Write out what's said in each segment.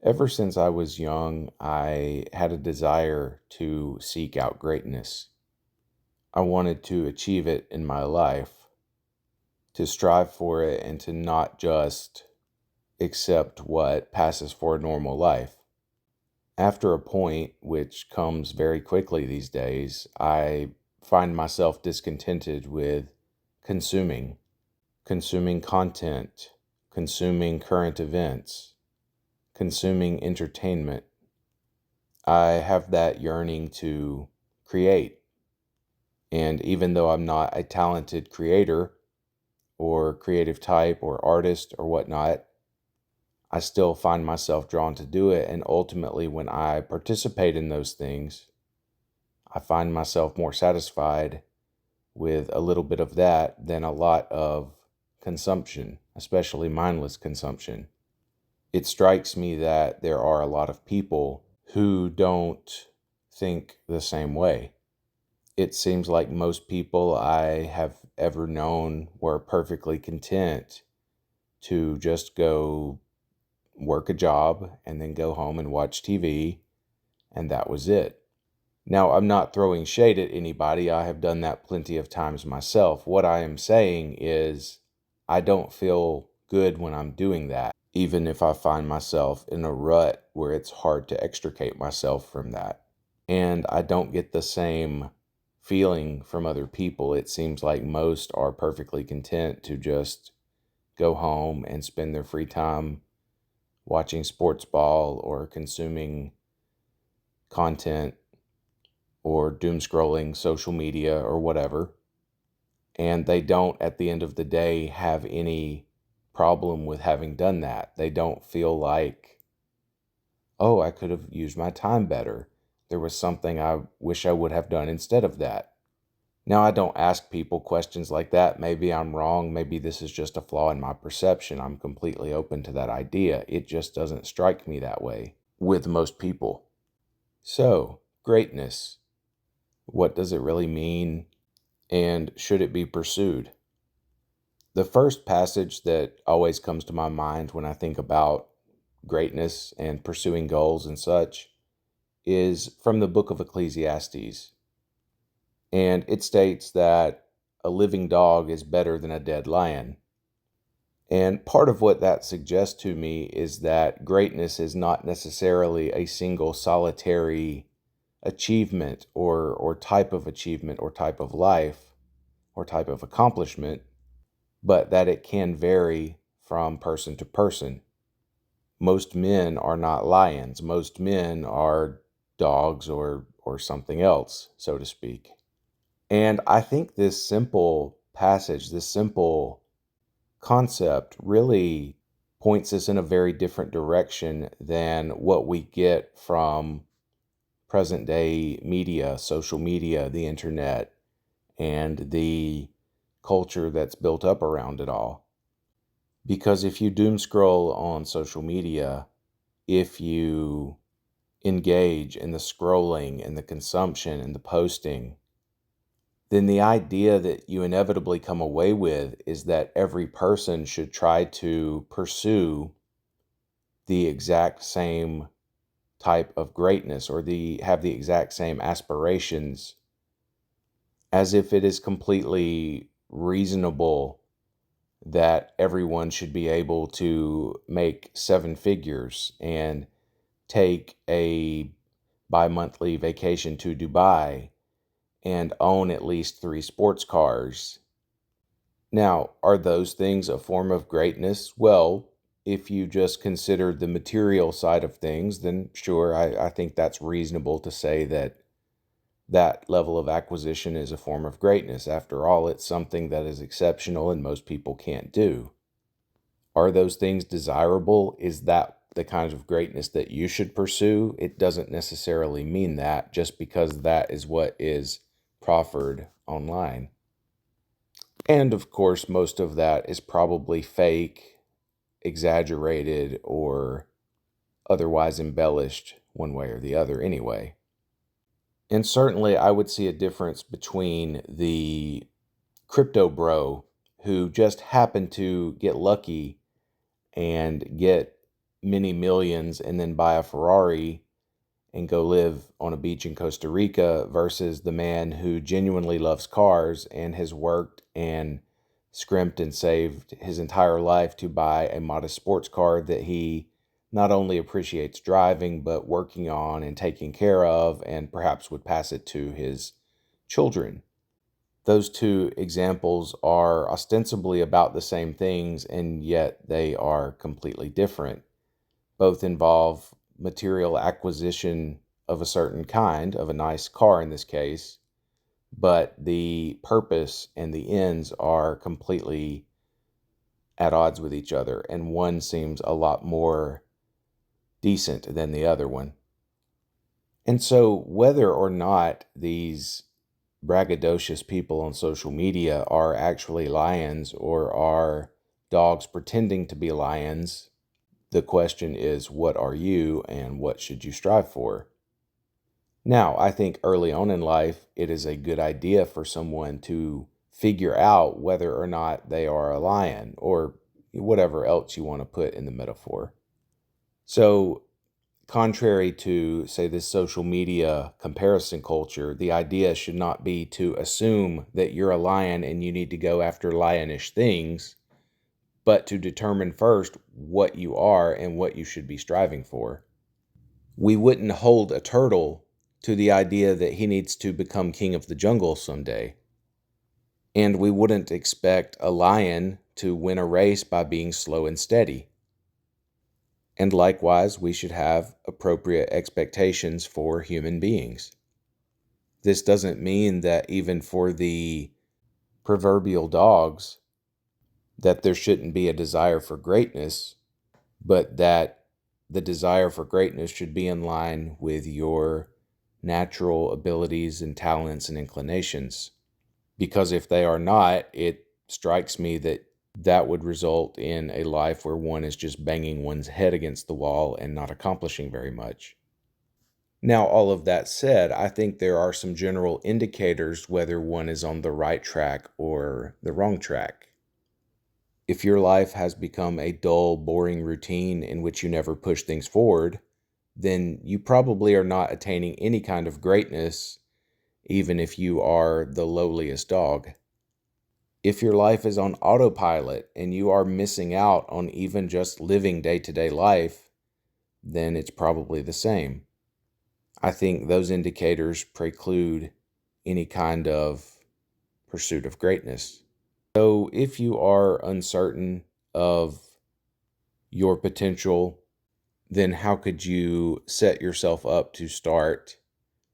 Ever since I was young, I had a desire to seek out greatness. I wanted to achieve it in my life, to strive for it, and to not just accept what passes for a normal life. After a point, which comes very quickly these days, I find myself discontented with consuming, consuming content, consuming current events, consuming entertainment. I have that yearning to create. And even though I'm not a talented creator or creative type or artist or whatnot, I still find myself drawn to do it. And ultimately, when I participate in those things, I find myself more satisfied with a little bit of that than a lot of consumption, especially mindless consumption. It strikes me that there are a lot of people who don't think the same way. It seems like most people I have ever known were perfectly content to just go work a job and then go home and watch TV, and that was it. Now, I'm not throwing shade at anybody. I have done that plenty of times myself. What I am saying is, I don't feel good when I'm doing that, even if I find myself in a rut where it's hard to extricate myself from that. And I don't get the same feeling from other people. It seems like most are perfectly content to just go home and spend their free time watching sports ball or consuming content or doom scrolling social media or whatever. And they don't, at the end of the day, have any problem with having done that. They don't feel like, oh, I could have used my time better. There was something I wish I would have done instead of that. Now, I don't ask people questions like that. Maybe I'm wrong. Maybe this is just a flaw in my perception. I'm completely open to that idea. It just doesn't strike me that way with most people. So, greatness. What does it really mean? And should it be pursued? The first passage that always comes to my mind when I think about greatness and pursuing goals and such is from the book of Ecclesiastes. And it states that a living dog is better than a dead lion. And part of what that suggests to me is that greatness is not necessarily a single solitary achievement or type of achievement or type of life or type of accomplishment, but that it can vary from person to person. Most men are not lions. Most men are dogs or something else, so to speak. And I think this simple passage, this simple concept really points us in a very different direction than what we get from present day media, social media, the internet, and the culture that's built up around it all. Because if you doom scroll on social media, if you engage in the scrolling and the consumption and the posting, then the idea that you inevitably come away with is that every person should try to pursue the exact same type of greatness or have the exact same aspirations, as if it is completely reasonable that everyone should be able to make seven figures and take a bi-monthly vacation to Dubai and own at least three sports cars. Now, are those things a form of greatness? Well, if you just consider the material side of things, then sure, I think that's reasonable to say that that level of acquisition is a form of greatness. After all, it's something that is exceptional and most people can't do. Are those things desirable? Is that the kind of greatness that you should pursue? It doesn't necessarily mean that just because that is what is proffered online. And of course, most of that is probably fake, exaggerated, or otherwise embellished one way or the other anyway. And certainly, I would see a difference between the crypto bro who just happened to get lucky and get many millions and then buy a Ferrari and go live on a beach in Costa Rica versus the man who genuinely loves cars and has worked and scrimped and saved his entire life to buy a modest sports car that he not only appreciates driving, but working on and taking care of, and perhaps would pass it to his children. Those two examples are ostensibly about the same things, and yet they are completely different. Both involve material acquisition of a certain kind, of a nice car in this case, but the purpose and the ends are completely at odds with each other, and one seems a lot more decent than the other one. And so, whether or not these braggadocious people on social media are actually lions or are dogs pretending to be lions, the question is, what are you and what should you strive for? Now, I think early on in life, it is a good idea for someone to figure out whether or not they are a lion or whatever else you want to put in the metaphor. So, contrary to, say, this social media comparison culture, the idea should not be to assume that you're a lion and you need to go after lionish things, but to determine first what you are and what you should be striving for. We wouldn't hold a turtle to the idea that he needs to become king of the jungle someday. And we wouldn't expect a lion to win a race by being slow and steady. And likewise, we should have appropriate expectations for human beings. This doesn't mean that even for the proverbial dogs, that there shouldn't be a desire for greatness, but that the desire for greatness should be in line with your natural abilities and talents and inclinations. Because if they are not, it strikes me that that would result in a life where one is just banging one's head against the wall and not accomplishing very much. Now, all of that said, I think there are some general indicators whether one is on the right track or the wrong track. If your life has become a dull, boring routine in which you never push things forward, then you probably are not attaining any kind of greatness, even if you are the lowliest dog. If your life is on autopilot and you are missing out on even just living day-to-day life, then it's probably the same. I think those indicators preclude any kind of pursuit of greatness. So if you are uncertain of your potential, then how could you set yourself up to start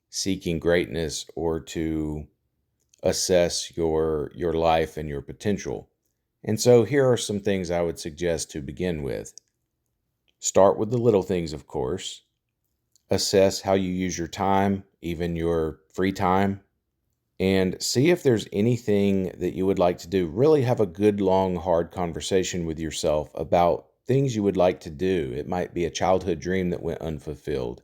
seeking greatness or to assess your life and your potential? And so here are some things I would suggest to begin with. Start with the little things, of course. Assess how you use your time, even your free time, and see if there's anything that you would like to do. Really have a good, long, hard conversation with yourself about things you would like to do. It might be a childhood dream that went unfulfilled.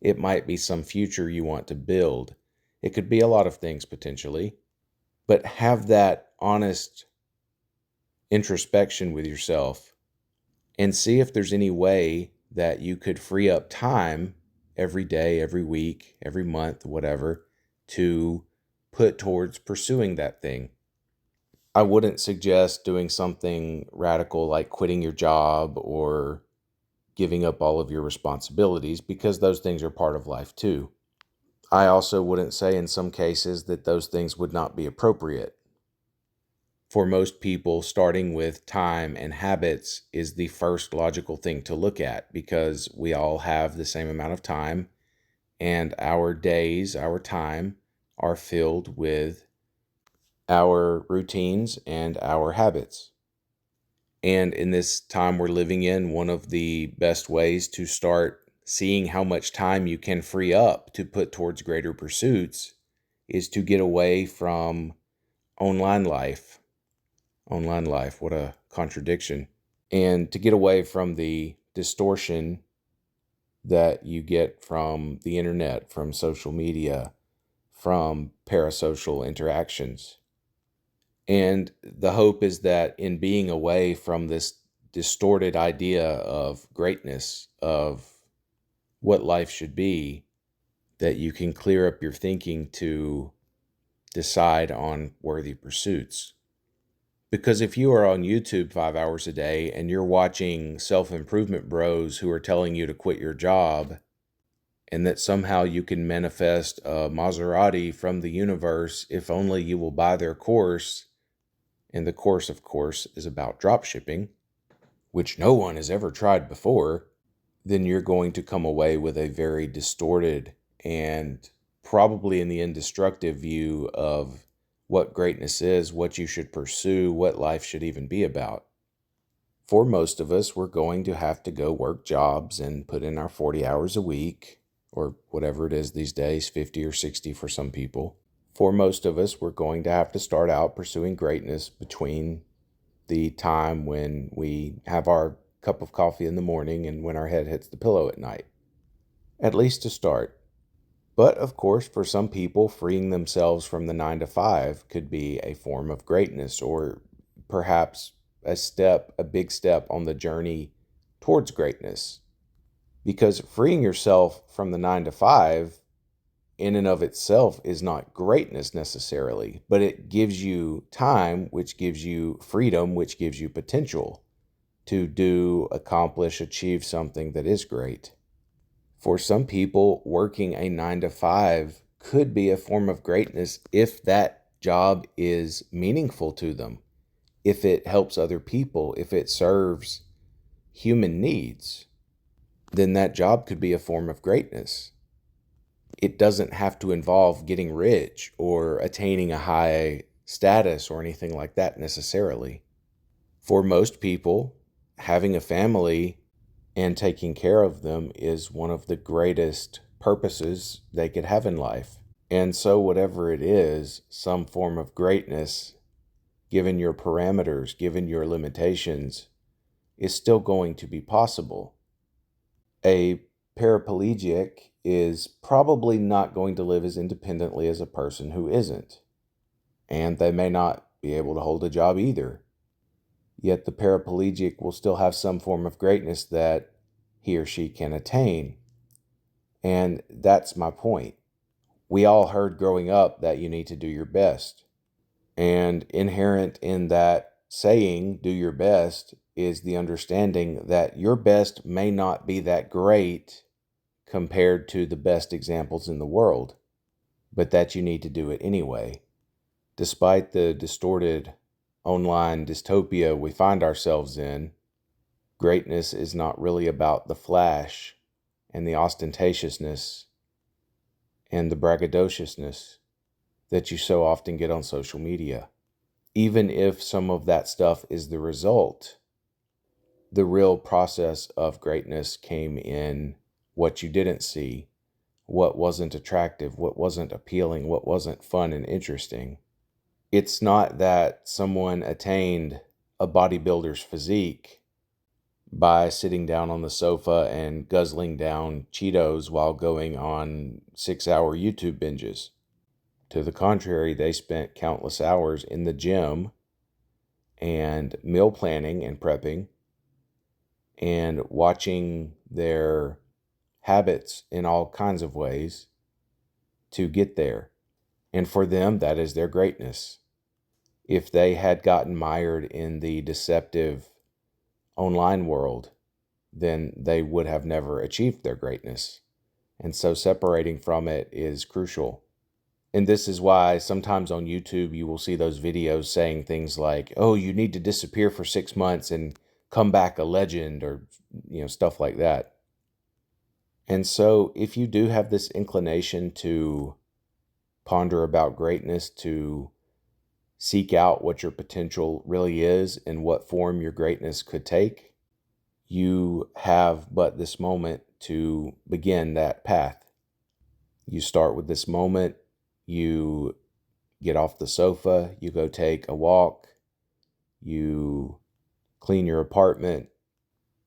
It might be some future you want to build. It could be a lot of things potentially, but have that honest introspection with yourself and see if there's any way that you could free up time every day, every week, every month, whatever, to put towards pursuing that thing. I wouldn't suggest doing something radical like quitting your job or giving up all of your responsibilities, because those things are part of life too. I also wouldn't say in some cases that those things would not be appropriate. For most people, starting with time and habits is the first logical thing to look at, because we all have the same amount of time, and our days, our time, are filled with our routines and our habits. And in this time we're living in, one of the best ways to start seeing how much time you can free up to put towards greater pursuits is to get away from online life. Online life, what a contradiction. And to get away from the distortion that you get from the internet, from social media, from parasocial interactions. And the hope is that in being away from this distorted idea of greatness, of what life should be, that you can clear up your thinking to decide on worthy pursuits. Because if you are on YouTube 5 hours a day and you're watching self-improvement bros who are telling you to quit your job, and that somehow you can manifest a Maserati from the universe if only you will buy their course, and the course, of course, is about drop shipping, which no one has ever tried before, then you're going to come away with a very distorted and probably in the end destructive view of what greatness is, what you should pursue, what life should even be about. For most of us, we're going to have to go work jobs and put in our 40 hours a week, or whatever it is these days, 50 or 60 for some people. For most of us, we're going to have to start out pursuing greatness between the time when we have our cup of coffee in the morning and when our head hits the pillow at night, at least to start. But of course, for some people, freeing themselves from the 9 to 5 could be a form of greatness, or perhaps a big step on the journey towards greatness. Because freeing yourself from the 9 to 5 in and of itself is not greatness necessarily, but it gives you time, which gives you freedom, which gives you potential to do, accomplish, achieve something that is great. For some people, working a 9 to 5 could be a form of greatness if that job is meaningful to them, if it helps other people, if it serves human needs, then that job could be a form of greatness. It doesn't have to involve getting rich or attaining a high status or anything like that necessarily. For most people, having a family and taking care of them is one of the greatest purposes they could have in life. And so whatever it is, some form of greatness, given your parameters, given your limitations, is still going to be possible. A paraplegic is probably not going to live as independently as a person who isn't. And they may not be able to hold a job either. Yet the paraplegic will still have some form of greatness that he or she can attain. And that's my point. We all heard growing up that you need to do your best. And inherent in that saying, do your best, is the understanding that your best may not be that great compared to the best examples in the world, but that you need to do it anyway. Despite the distorted online dystopia we find ourselves in, greatness is not really about the flash and the ostentatiousness and the braggadociousness that you so often get on social media. Even if some of that stuff is the result, the real process of greatness came in what you didn't see, what wasn't attractive, what wasn't appealing, what wasn't fun and interesting. It's not that someone attained a bodybuilder's physique by sitting down on the sofa and guzzling down Cheetos while going on 6-hour YouTube binges. To the contrary, they spent countless hours in the gym and meal planning and prepping and watching their habits in all kinds of ways to get there. And for them, that is their greatness. If they had gotten mired in the deceptive online world, then they would have never achieved their greatness. And so separating from it is crucial. And this is why sometimes on YouTube you will see those videos saying things like, oh, you need to disappear for 6 months and come back a legend, or stuff like that. And so if you do have this inclination to ponder about greatness, to seek out what your potential really is and what form your greatness could take, you have but this moment to begin that path. You start with this moment, you get off the sofa, you go take a walk, you clean your apartment,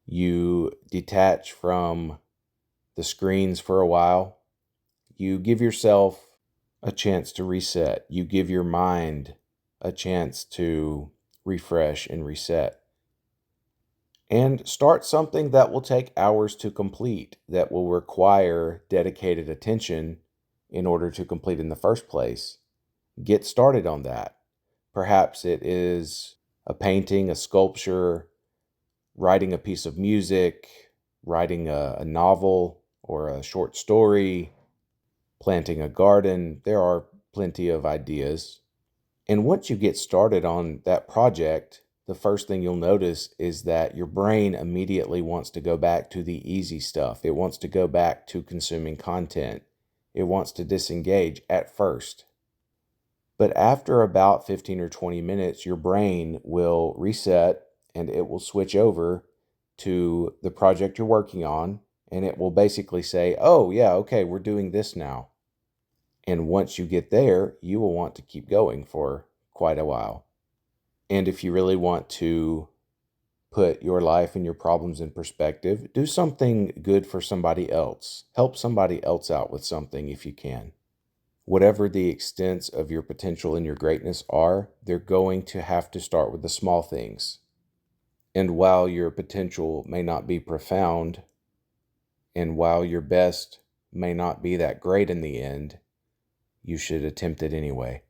you detach from the screens for a while, you give yourself a chance to reset, you give your mind a chance to refresh and reset. And start something that will take hours to complete, that will require dedicated attention in order to complete in the first place. Get started on that. Perhaps it is a painting, a sculpture, writing a piece of music, writing a novel or a short story, planting a garden. There are plenty of ideas. And once you get started on that project, the first thing you'll notice is that your brain immediately wants to go back to the easy stuff. It wants to go back to consuming content. It wants to disengage at first. But after about 15 or 20 minutes, your brain will reset and it will switch over to the project you're working on. And it will basically say, oh, yeah, okay, we're doing this now. And once you get there, you will want to keep going for quite a while. And if you really want to put your life and your problems in perspective, do something good for somebody else. Help somebody else out with something if you can. Whatever the extents of your potential and your greatness are, they're going to have to start with the small things. And while your potential may not be profound, and while your best may not be that great in the end, you should attempt it anyway.